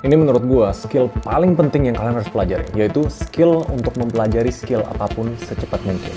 Ini menurut gue skill paling penting yang kalian harus pelajari, yaitu skill untuk mempelajari skill apapun secepat mungkin.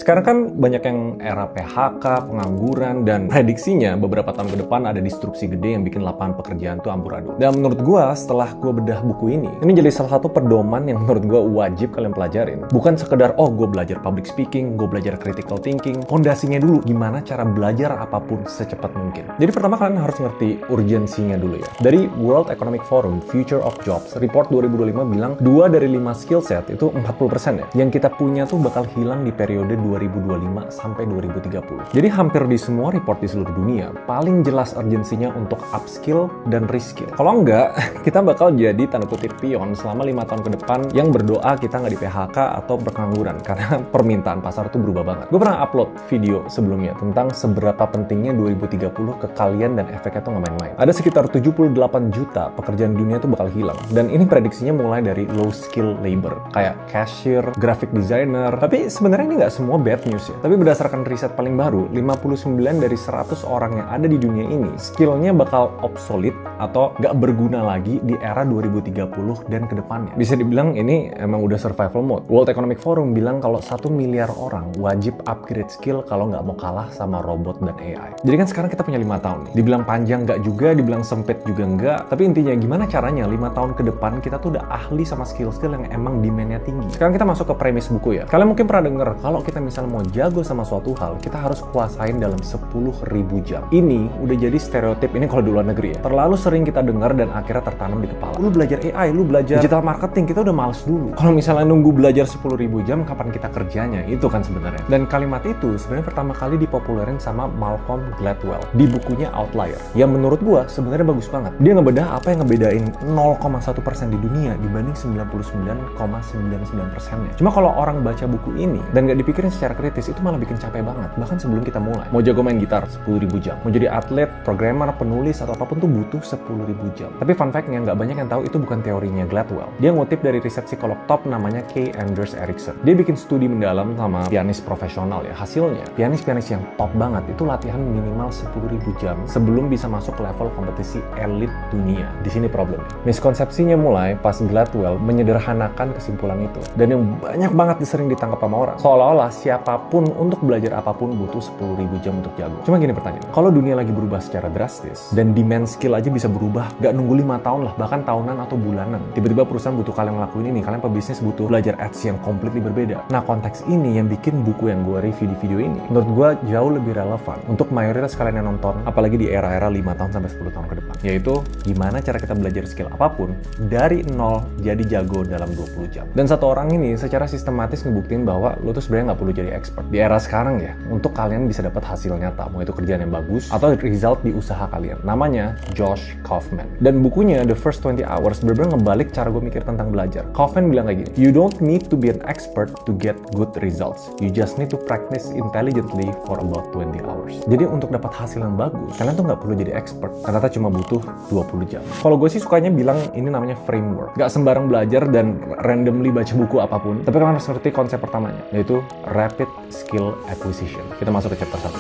Sekarang kan banyak yang era PHK, pengangguran, dan prediksinya beberapa tahun ke depan ada disrupsi gede yang bikin lapangan pekerjaan tuh amburadul. Dan menurut gua, setelah gua bedah buku ini jadi salah satu pedoman yang menurut gua wajib kalian pelajarin. Bukan sekedar, oh gua belajar public speaking, gua belajar critical thinking, fondasinya dulu, gimana cara belajar apapun secepat mungkin. Jadi pertama kalian harus ngerti urgensinya dulu ya. Dari World Economic Forum, Future of Jobs, report 2025 bilang 2 dari 5 skill set itu 40% ya, yang kita punya tuh bakal hilang di periode 2025 sampai 2030. Jadi hampir di semua report di seluruh dunia, paling jelas urgensinya untuk upskill dan reskill. Kalau enggak, kita bakal jadi tanda kutip pion selama 5 tahun ke depan yang berdoa kita nggak di PHK atau berpengangguran karena permintaan pasar tuh berubah banget. Gue pernah upload video sebelumnya tentang seberapa pentingnya 2030 ke kalian dan efeknya tuh nggak main-main. Ada sekitar 78 juta pekerjaan dunia tuh bakal hilang. Dan ini prediksinya mulai dari low skill labor, kayak cashier, graphic designer. Tapi sebenarnya ini nggak semua bad news ya. Tapi berdasarkan riset paling baru, 59 dari 100 orang yang ada di dunia ini, skillnya bakal obsolete atau nggak berguna lagi di era 2030 dan kedepannya. Bisa dibilang ini emang udah survival mode. World Economic Forum bilang kalau 1 miliar orang wajib upgrade skill kalau nggak mau kalah sama robot dan AI. Jadi kan sekarang kita punya 5 tahun nih. Dibilang panjang nggak juga, dibilang sempit juga nggak. Tapi intinya gimana caranya 5 tahun ke depan kita tuh udah ahli sama skill-skill yang emang demand-nya tinggi. Sekarang kita masuk ke premis buku ya. Kalian mungkin pernah denger kalau kita misalnya mau jago sama suatu hal, kita harus kuasain dalam 10.000 jam. Ini udah jadi stereotip, ini kalau di luar negeri ya. Terlalu sering kita dengar dan akhirnya tertanam di kepala. Lu belajar AI, lu belajar digital marketing, kita udah males dulu. Kalau misalnya nunggu belajar 10.000 jam, kapan kita kerjanya? Itu kan sebenarnya. Dan kalimat itu sebenarnya pertama kali dipopulerin sama Malcolm Gladwell di bukunya Outlier. Yang menurut gua sebenarnya bagus banget. Dia ngebedah apa yang ngebedain 0,1% di dunia dibanding 99,99%-nya. Cuma kalau orang baca buku ini dan nggak dipikirin secara kritis, itu malah bikin capek banget. Bahkan sebelum kita mulai. Mau jago main gitar, 10.000 jam. Mau jadi atlet, programmer, penulis, atau apapun tuh butuh 10.000 jam. Tapi fun fact-nya, nggak banyak yang tahu itu bukan teorinya Gladwell. Dia ngutip dari riset psikolog top namanya K. Anders Ericsson. Dia bikin studi mendalam sama pianis profesional ya. Hasilnya, pianis-pianis yang top banget itu latihan minimal 10.000 jam sebelum bisa masuk level kompetisi elit dunia. Di sini problemnya. Miskonsepsinya mulai pas Gladwell menyederhanakan kesimpulan itu. Dan yang banyak banget sering ditangkap sama orang. Seolah-olah siapapun untuk belajar apapun butuh 10.000 jam untuk jago. Cuma gini pertanyaan, kalau dunia lagi berubah secara drastis dan demand skill aja bisa berubah, gak nunggu 5 tahun lah, bahkan tahunan atau bulanan. Tiba-tiba perusahaan butuh kalian ngelakuin ini, kalian pebisnis butuh belajar ads yang completely berbeda. Nah, konteks ini yang bikin buku yang gue review di video ini menurut gue jauh lebih relevan untuk mayoritas kalian yang nonton, apalagi di era-era 5 tahun sampai 10 tahun ke depan. Yaitu gimana cara kita belajar skill apapun dari nol jadi jago dalam 20 jam. Dan satu orang ini secara sistematis ngebuktiin bahwa lo tuh sebenarnya nggak perlu jadi expert di era sekarang ya, untuk kalian bisa dapat hasil nyata, mau itu kerjaan yang bagus atau result di usaha kalian. Namanya Josh Kaufman. Dan bukunya The First 20 Hours bener-bener ngebalik cara gue mikir tentang belajar. Kaufman bilang kayak gini, you don't need to be an expert to get good results. You just need to practice intelligently for about 20 hours. Jadi untuk dapat hasil yang bagus, kalian tuh nggak perlu jadi expert. Ternyata cuma butuh 20 jam. Kalau gue sih sukanya bilang ini namanya framework. Gak sembarang belajar dan randomly baca buku apapun, tapi kalian harus ngerti konsep pertamanya, yaitu rapid skill acquisition. Kita masuk ke chapter 1.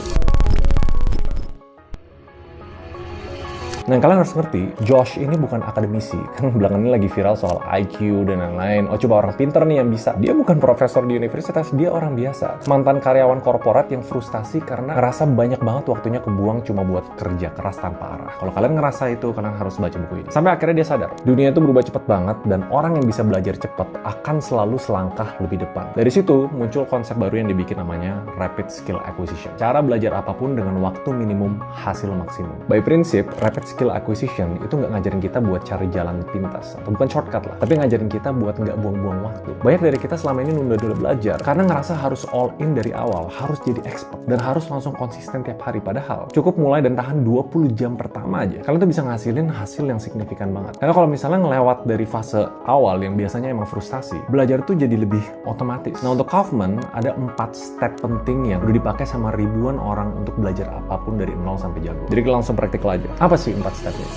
Nah, kalian harus ngerti, Josh ini bukan akademisi. Kan belakangan ini lagi viral soal IQ dan lain-lain. Oh, coba orang pinter nih yang bisa. Dia bukan profesor di universitas, dia orang biasa. Mantan karyawan korporat yang frustasi karena ngerasa banyak banget waktunya kebuang cuma buat kerja keras tanpa arah. Kalau kalian ngerasa itu, kalian harus baca buku ini. Sampai akhirnya dia sadar, dunia itu berubah cepat banget dan orang yang bisa belajar cepat akan selalu selangkah lebih depan. Dari situ muncul konsep baru yang dibikin namanya rapid skill acquisition. Cara belajar apapun dengan waktu minimum, hasil maksimum. By prinsip, rapid skill acquisition itu nggak ngajarin kita buat cari jalan pintas, atau bukan shortcut lah, tapi ngajarin kita buat nggak buang-buang waktu. Banyak dari kita selama ini nunda-nunda belajar karena ngerasa harus all in dari awal, harus jadi expert, dan harus langsung konsisten tiap hari. Padahal cukup mulai dan tahan 20 jam pertama aja, kalian tuh bisa ngasilin hasil yang signifikan banget. Karena kalau misalnya ngelewat dari fase awal yang biasanya emang frustasi, belajar tuh jadi lebih otomatis. Nah, untuk Kaufman ada 4 step penting yang udah dipakai sama ribuan orang untuk belajar apapun dari nol sampai jago. Jadi kita langsung praktikal aja. Apa sih 4 stepnya?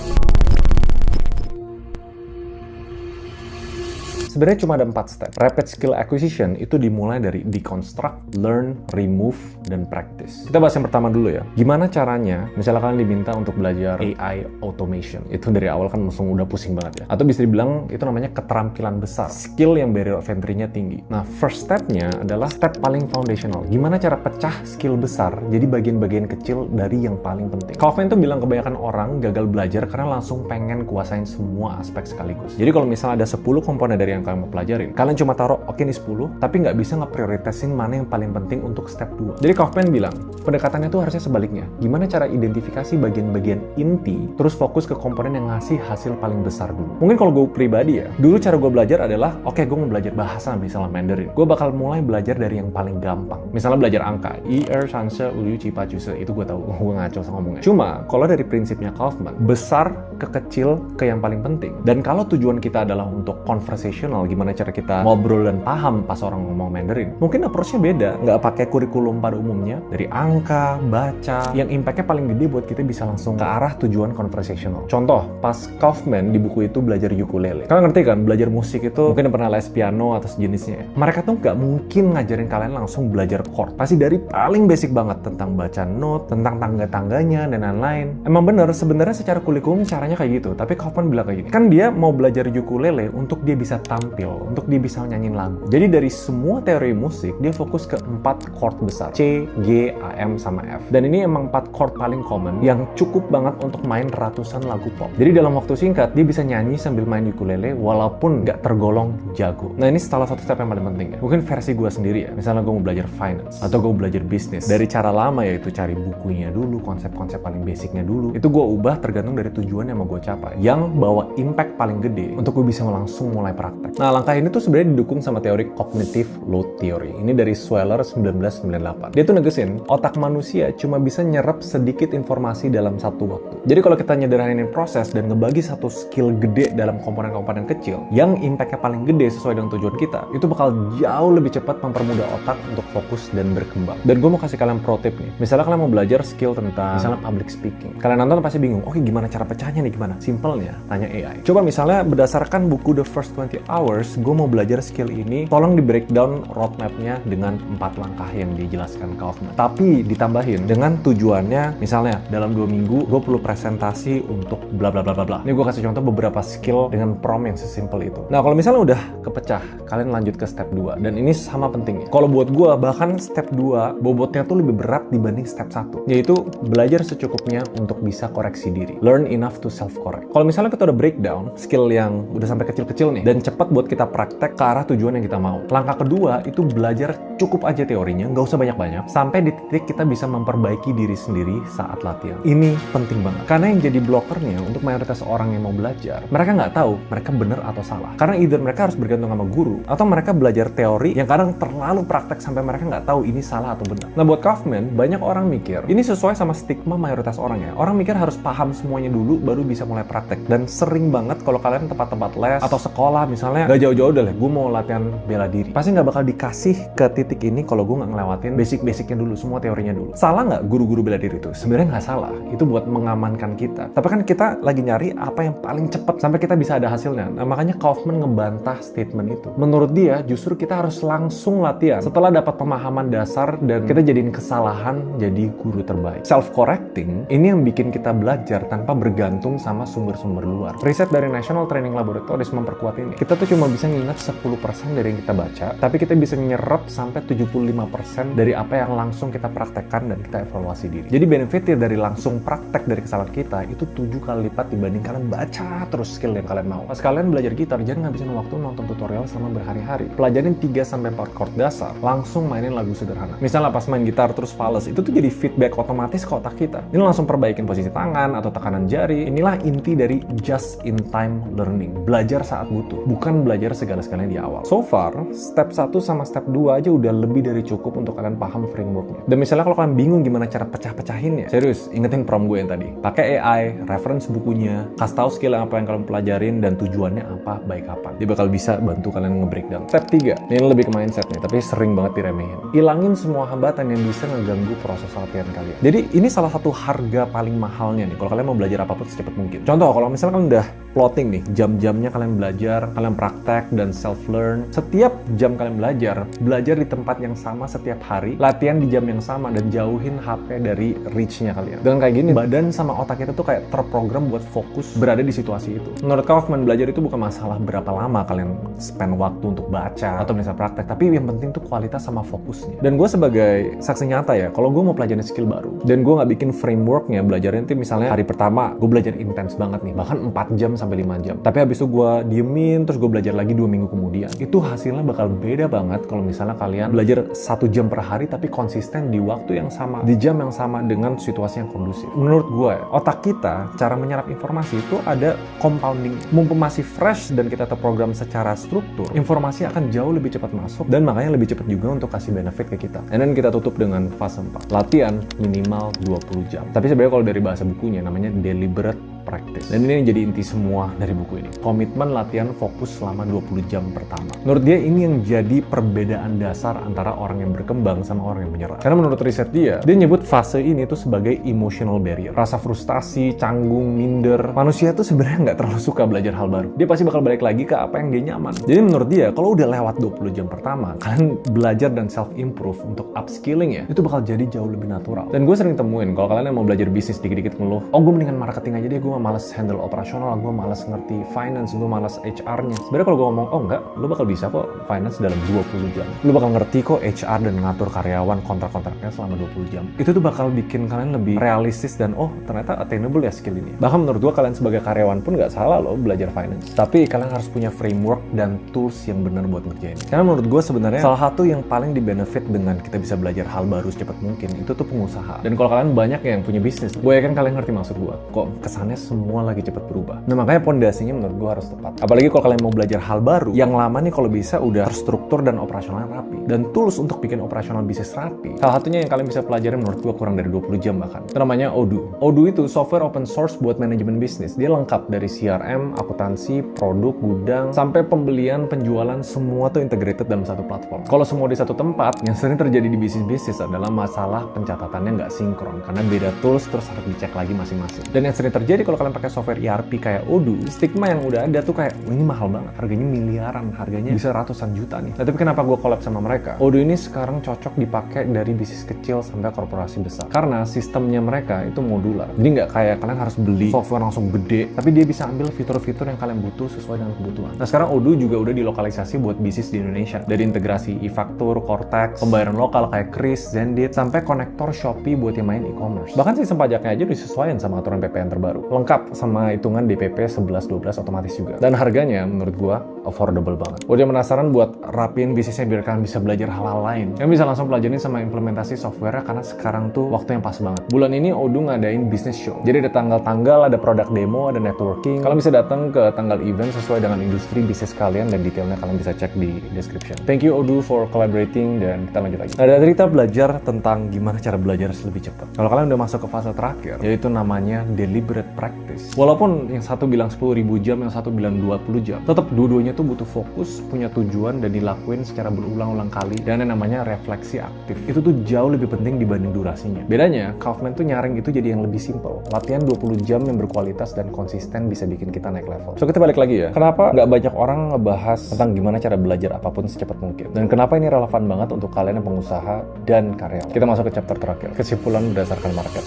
Sebenarnya cuma ada 4 step. Rapid skill acquisition itu dimulai dari deconstruct, learn, remove, dan practice. Kita bahas yang pertama dulu ya. Gimana caranya, misalnya kalian diminta untuk belajar AI automation. Itu dari awal kan langsung udah pusing banget ya. Atau bisa dibilang itu namanya keterampilan besar. Skill yang barrier of entry-nya tinggi. Nah, first step-nya adalah step paling foundational. Gimana cara pecah skill besar jadi bagian-bagian kecil dari yang paling penting. Kaufman tuh bilang kebanyakan orang gagal belajar karena langsung pengen kuasain semua aspek sekaligus. Jadi kalau misalnya ada 10 komponen dari yang kalian mau pelajarin, kalian cuma taruh oke ini 10, tapi nggak bisa ngeprioritasin mana yang paling penting untuk step 2. Jadi Kaufman bilang, pendekatannya tuh harusnya sebaliknya. Gimana cara identifikasi bagian-bagian inti, terus fokus ke komponen yang ngasih hasil paling besar dulu. Mungkin kalau gue pribadi ya, dulu cara gue belajar adalah, oke gue mau belajar bahasa misalnya Mandarin. Gue bakal mulai belajar dari yang paling gampang. Misalnya belajar angka, I, Er, Sanse, Ulu, Cipa, Cuse, itu gue tahu, gue ngaco sama ngomongnya. Cuma, kalau dari prinsipnya Kaufman, besar ke kecil ke yang paling penting. Dan kalau tujuan kita adalah untuk conversational, gimana cara kita ngobrol dan paham pas orang ngomong Mandarin, mungkin approach-nya beda, nggak pakai kurikulum pada umumnya, dari angka, baca, yang impact-nya paling gede buat kita bisa langsung ke arah tujuan conversational. Contoh, pas Kaufman di buku itu belajar ukulele. Kalian ngerti kan, belajar musik itu mungkin pernah les piano atau sejenisnya. Mereka tuh nggak mungkin ngajarin kalian langsung belajar chord. Pasti dari paling basic banget tentang baca note, tentang tangga-tangganya, dan lain-lain. Emang bener, sebenarnya secara kurikulum caranya kayak gitu. Tapi Kaufman bilang kayak gini, kan dia mau belajar ukulele untuk dia bisa tampil, untuk dia bisa nyanyiin lagu. Jadi dari semua teori musik, dia fokus ke 4 chord besar. C, G, A, M, sama F. Dan ini emang 4 chord paling common yang cukup banget untuk main ratusan lagu pop. Jadi dalam waktu singkat, dia bisa nyanyi sambil main ukulele walaupun nggak tergolong jago. Nah ini salah satu step yang paling penting ya. Mungkin versi gue sendiri ya. Misalnya gue mau belajar finance atau gue mau belajar bisnis. Dari cara lama yaitu cari bukunya dulu, konsep-konsep paling basicnya dulu. Itu gue ubah tergantung dari tujuan yang mau gue capai. Yang bawa impact paling gede untuk gue bisa langsung mulai praktek. Nah langkah ini tuh sebenarnya didukung sama teori cognitive load theory. Ini dari Sweller 1998. Dia tuh negesin otak manusia cuma bisa nyerap sedikit informasi dalam satu waktu. Jadi kalau kita nyederhanain proses dan ngebagi satu skill gede dalam komponen-komponen kecil yang impactnya paling gede sesuai dengan tujuan kita, itu bakal jauh lebih cepat mempermudah otak untuk fokus dan berkembang. Dan gue mau kasih kalian pro tip nih. Misalnya kalian mau belajar skill tentang misalnya public speaking. Kalian nonton pasti bingung, oke gimana cara pecahnya nih, gimana? Simpelnya, tanya AI. Coba misalnya berdasarkan buku The First 20 Hours, gue mau belajar skill ini, tolong di breakdown roadmap-nya dengan 4 langkah yang dijelaskan Kaufman. Tapi ditambahin dengan tujuannya, misalnya dalam 2 minggu gue perlu presentasi untuk bla bla bla bla bla. Ini gue kasih contoh beberapa skill dengan prompt yang sesimpel itu. Nah kalau misalnya udah kepecah, kalian lanjut ke step 2. Dan ini sama pentingnya. Kalau buat gue, bahkan step 2 bobotnya tuh lebih berat dibanding step 1. Yaitu belajar secukupnya untuk bisa koreksi diri. Learn enough to self-correct. Kalau misalnya kita udah breakdown skill yang udah sampai kecil-kecil nih, dan cepat buat kita praktek ke arah tujuan yang kita mau. Langkah kedua itu belajar cukup aja teorinya, nggak usah banyak-banyak, sampai di titik kita bisa memperbaiki diri sendiri saat latihan. Ini penting banget. Karena yang jadi blokernya untuk mayoritas orang yang mau belajar, mereka nggak tahu mereka benar atau salah. Karena either mereka harus bergantung sama guru, atau mereka belajar teori yang kadang terlalu praktek sampai mereka nggak tahu ini salah atau benar. Nah buat Kaufman, banyak orang mikir, ini sesuai sama stigma mayoritas orang ya. Orang mikir harus paham semuanya dulu, baru bisa mulai praktek. Dan sering banget kalau kalian tempat-tempat les, atau sekolah misalnya, nggak jauh-jauh deh, gue mau latihan bela diri. Pasti nggak bakal dikasih ke titik ini kalau gue nggak ngelewatin basic-basicnya dulu, semua teorinya dulu. Salah nggak guru-guru bela diri itu? Sebenarnya nggak salah. Itu buat mengamankan kita. Tapi kan kita lagi nyari apa yang paling cepat sampai kita bisa ada hasilnya. Nah, makanya Kaufman ngebantah statement itu. Menurut dia, justru kita harus langsung latihan setelah dapat pemahaman dasar dan kita jadiin kesalahan jadi guru terbaik. Self-correcting, ini yang bikin kita belajar tanpa bergantung sama sumber-sumber luar. Riset dari National Training Laboratories memperkuat ini. Kita tuh cuma bisa nginget 10% dari yang kita baca, tapi kita bisa nyerap sampai 75% dari apa yang langsung kita praktekkan dan kita evaluasi diri. Jadi benefitnya dari langsung praktek dari kesalahan kita itu 7 kali lipat dibanding kalian baca terus skill yang kalian mau. Pas kalian belajar gitar, jangan ngabisin waktu nonton tutorial selama berhari-hari. Pelajarin 3-4 chord dasar, langsung mainin lagu sederhana. Misalnya pas main gitar terus fales, itu tuh jadi feedback otomatis ke otak kita. Ini langsung perbaikin posisi tangan atau tekanan jari. Inilah inti dari just in time learning. Belajar saat butuh, bukan belajar segala-galanya di awal. So far, step 1 sama step 2 aja udah lebih dari cukup untuk kalian paham frameworknya. Dan misalnya kalau kalian bingung gimana cara pecah-pecahinnya, serius, ingetin prompt gue yang tadi. Pakai AI, reference bukunya, kasih tahu skill apa yang kalian pelajarin dan tujuannya apa, baik kapan. Dia bakal bisa bantu kalian nge-breakdown. Step 3, ini lebih ke mindset nih, tapi sering banget diremehin. Ilangin semua hambatan yang bisa ngeganggu proses latihan kalian. Jadi ini salah satu harga paling mahalnya nih, kalau kalian mau belajar apapun secepat mungkin. Contoh, kalau misalnya kalian udah plotting nih, jam-jamnya kalian belajar, kalian praktek praktek dan self-learn. Setiap jam kalian belajar di tempat yang sama setiap hari, latihan di jam yang sama, dan jauhin HP dari reach-nya kalian. Dengan kayak gini, badan sama otak kita tuh kayak terprogram buat fokus berada di situasi itu. Menurut Kaufman, belajar itu bukan masalah berapa lama kalian spend waktu untuk baca atau misalnya praktek, tapi yang penting tuh kualitas sama fokusnya. Dan gue sebagai saksi nyata ya, kalau gue mau pelajarin skill baru, dan gue nggak bikin frameworknya belajarnya nanti misalnya hari pertama gue belajar intens banget nih, bahkan 4 jam sampai 5 jam. Tapi habis itu gue diemin, terus gue belajar lagi 2 minggu kemudian. Itu hasilnya bakal beda banget kalau misalnya kalian belajar 1 jam per hari tapi konsisten di waktu yang sama, di jam yang sama dengan situasi yang kondusif. Menurut gue, otak kita, cara menyerap informasi itu ada compounding. Mumpung masih fresh dan kita terprogram secara struktur, informasi akan jauh lebih cepat masuk dan makanya lebih cepat juga untuk kasih benefit ke kita. And then kita tutup dengan fase 4. Latihan minimal 20 jam. Tapi sebenarnya kalau dari bahasa bukunya namanya deliberate practice. Dan ini yang jadi inti semua dari buku ini. Komitmen latihan fokus selama 20 jam pertama. Menurut dia ini yang jadi perbedaan dasar antara orang yang berkembang sama orang yang menyerah. Karena menurut riset dia nyebut fase ini tuh sebagai emotional barrier. Rasa frustasi, canggung, minder. Manusia tuh sebenarnya nggak terlalu suka belajar hal baru. Dia pasti bakal balik lagi ke apa yang dia nyaman. Jadi menurut dia, kalau udah lewat 20 jam pertama, kalian belajar dan self-improve untuk upskilling ya, itu bakal jadi jauh lebih natural. Dan gue sering temuin, kalau kalian yang mau belajar bisnis dikit-dikit ngeluh, oh gue mendingan marketing aja deh, gue malas handle operasional, gue malas ngerti finance, gue malas HR-nya. Sebenarnya kalau gue ngomong, oh enggak, lo bakal bisa kok finance dalam 20 jam. Lo bakal ngerti kok HR dan ngatur karyawan kontrak-kontraknya selama 20 jam. Itu tuh bakal bikin kalian lebih realistis dan oh ternyata attainable ya skill ini. Bahkan menurut gue kalian sebagai karyawan pun nggak salah loh belajar finance. Tapi kalian harus punya framework dan tools yang benar buat ngerjain. Karena menurut gue sebenarnya salah satu yang paling di-benefit dengan kita bisa belajar hal baru secepat mungkin itu tuh pengusaha. Dan kalau kalian banyak yang punya bisnis, gue yakin kalian ngerti maksud gue. Kok kesannya semua lagi cepat berubah. Nah makanya pondasinya menurut gue harus tepat. Apalagi kalau kalian mau belajar hal baru, yang lama nih kalau bisa udah terstruktur dan operasionalnya rapi. Dan tools untuk bikin operasional bisnis rapi. Salah satunya yang kalian bisa pelajari menurut gue kurang dari 20 jam bahkan. Itu namanya Odoo. Odoo itu software open source buat manajemen bisnis. Dia lengkap dari CRM, akuntansi, produk, gudang, sampai pembelian, penjualan, semua tuh integrated dalam satu platform. Kalau semua di satu tempat, yang sering terjadi di bisnis adalah masalah pencatatannya nggak sinkron. Karena beda tools terus harus dicek lagi masing-masing. Dan yang sering terjadi kalau kalian pakai software ERP kayak Odoo, stigma yang udah ada tuh kayak, ini mahal banget, harganya miliaran, harganya bisa ratusan juta nih. Nah, tapi kenapa gue collab sama mereka? Odoo ini sekarang cocok dipakai dari bisnis kecil sampai korporasi besar. Karena sistemnya mereka itu modular. Jadi nggak kayak kalian harus beli software langsung gede, tapi dia bisa ambil fitur-fitur yang kalian butuh sesuai dengan kebutuhan. Nah, sekarang Odoo juga udah dilokalisasi buat bisnis di Indonesia. Dari integrasi e-faktur, Cortex, pembayaran lokal kayak Kris, Zendit, sampai konektor Shopee buat yang main e-commerce. Bahkan sistem pajaknya aja disesuaikan sama aturan PPN terbaru. Lengkap sama hitungan DPP 11-12 otomatis juga. Dan harganya menurut gua affordable banget. Udah penasaran buat rapiin bisnisnya biar kalian bisa belajar hal-hal lain. Yang bisa langsung pelajarin sama implementasi software karena sekarang tuh waktu yang pas banget. Bulan ini Odoo ngadain business show. Jadi ada tanggal-tanggal, ada produk demo, ada networking. Kalian bisa datang ke tanggal event sesuai dengan industri bisnis kalian dan detailnya kalian bisa cek di description. Thank you Odoo for collaborating dan kita lanjut lagi. Nah, dari kita belajar tentang gimana cara belajar lebih cepat. Kalau kalian udah masuk ke fase terakhir, yaitu namanya deliberate practice. Walaupun yang satu bilang 10.000 jam, yang satu bilang 20 jam, tetap dua-duanya tuh butuh fokus, punya tujuan dan dilakuin secara berulang-ulang kali. Dan yang namanya refleksi aktif. Itu tuh jauh lebih penting dibanding durasinya. Bedanya, Kaufman tuh nyaring itu jadi yang lebih simple. Latihan 20 jam yang berkualitas dan konsisten bisa bikin kita naik level. So, kita balik lagi ya. Kenapa nggak banyak orang ngebahas tentang gimana cara belajar apapun secepat mungkin? Dan kenapa ini relevan banget untuk kalian yang pengusaha dan karyawan? Kita masuk ke chapter terakhir. Kesimpulan berdasarkan market.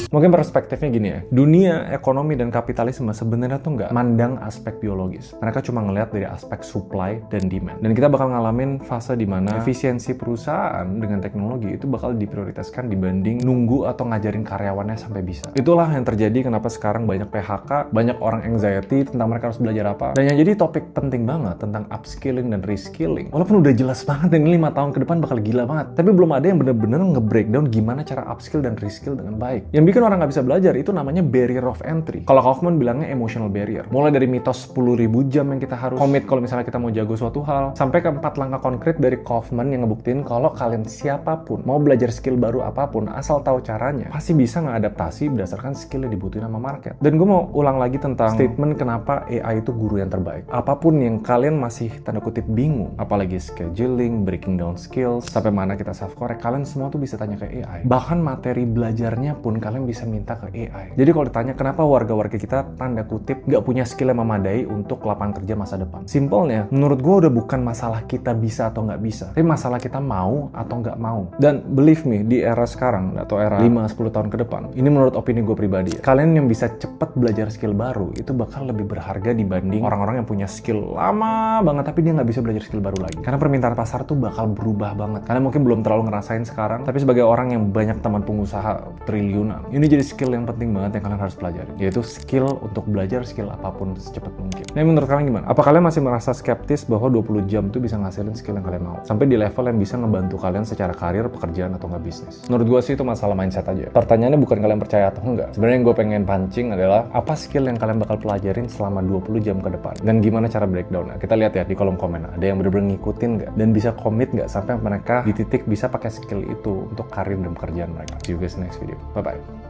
Mungkin perspektifnya gini ya, dunia ekonomi dan kapitalisme sebenarnya tuh nggak mandang aspek biologis. Mereka cuma ngelihat dari aspek supply dan demand. Dan kita bakal ngalamin fase di mana efisiensi perusahaan dengan teknologi itu bakal diprioritaskan dibanding nunggu atau ngajarin karyawannya sampai bisa. Itulah yang terjadi kenapa sekarang banyak PHK, banyak orang anxiety tentang mereka harus belajar apa. Dan yang jadi topik penting banget tentang upskilling dan reskilling. Walaupun udah jelas banget ini 5 tahun ke depan bakal gila banget. Tapi belum ada yang bener-bener nge-breakdown gimana cara upskill dan reskill dengan baik. Yang bikin orang nggak bisa belajar itu namanya barrier of entry. Kalau Kaufman bilangnya emotional barrier. Mulai dari mitos 10.000 jam yang kita harus komit kalau misalnya kita mau jago suatu hal, sampai ke 4 langkah konkret dari Kaufman yang ngebuktiin kalau kalian siapapun mau belajar skill baru apapun asal tahu caranya, pasti bisa ngeadaptasi berdasarkan skill yang dibutuhin sama market. Dan gue mau ulang lagi tentang statement kenapa AI itu guru yang terbaik. Apapun yang kalian masih tanda kutip bingung, apalagi scheduling, breaking down skills, sampai mana kita self correct, kalian semua tuh bisa tanya ke AI. Bahkan materi belajarnya pun kalian bisa bisa minta ke AI. Jadi kalau ditanya kenapa warga-warga kita tanda kutip nggak punya skill yang memadai untuk lapangan kerja masa depan. Simpelnya, menurut gue udah bukan masalah kita bisa atau nggak bisa, tapi masalah kita mau atau nggak mau. Dan believe me, di era sekarang atau era 5-10 tahun ke depan, ini menurut opini gue pribadi ya, kalian yang bisa cepet belajar skill baru itu bakal lebih berharga dibanding orang-orang yang punya skill lama banget tapi dia nggak bisa belajar skill baru lagi. Karena permintaan pasar tuh bakal berubah banget. Kalian mungkin belum terlalu ngerasain sekarang, tapi sebagai orang yang banyak teman pengusaha triliunan, ini jadi skill yang penting banget yang kalian harus pelajari, yaitu skill untuk belajar skill apapun secepat mungkin. Nah, menurut kalian gimana? Apa kalian masih merasa skeptis bahwa 20 jam tuh bisa ngasilin skill yang kalian mau? Sampai di level yang bisa ngebantu kalian secara karir, pekerjaan, atau nggak bisnis? Menurut gue sih itu masalah mindset aja. Pertanyaannya bukan kalian percaya atau enggak. Sebenarnya yang gue pengen pancing adalah apa skill yang kalian bakal pelajarin selama 20 jam ke depan? Dan gimana cara breakdown-nya? Kita lihat ya di kolom komen. Ada yang bener-bener ngikutin nggak? Dan bisa komit nggak sampai mereka di titik bisa pakai skill itu untuk karir dan pekerjaan mereka? See you guys next video. Bye-bye.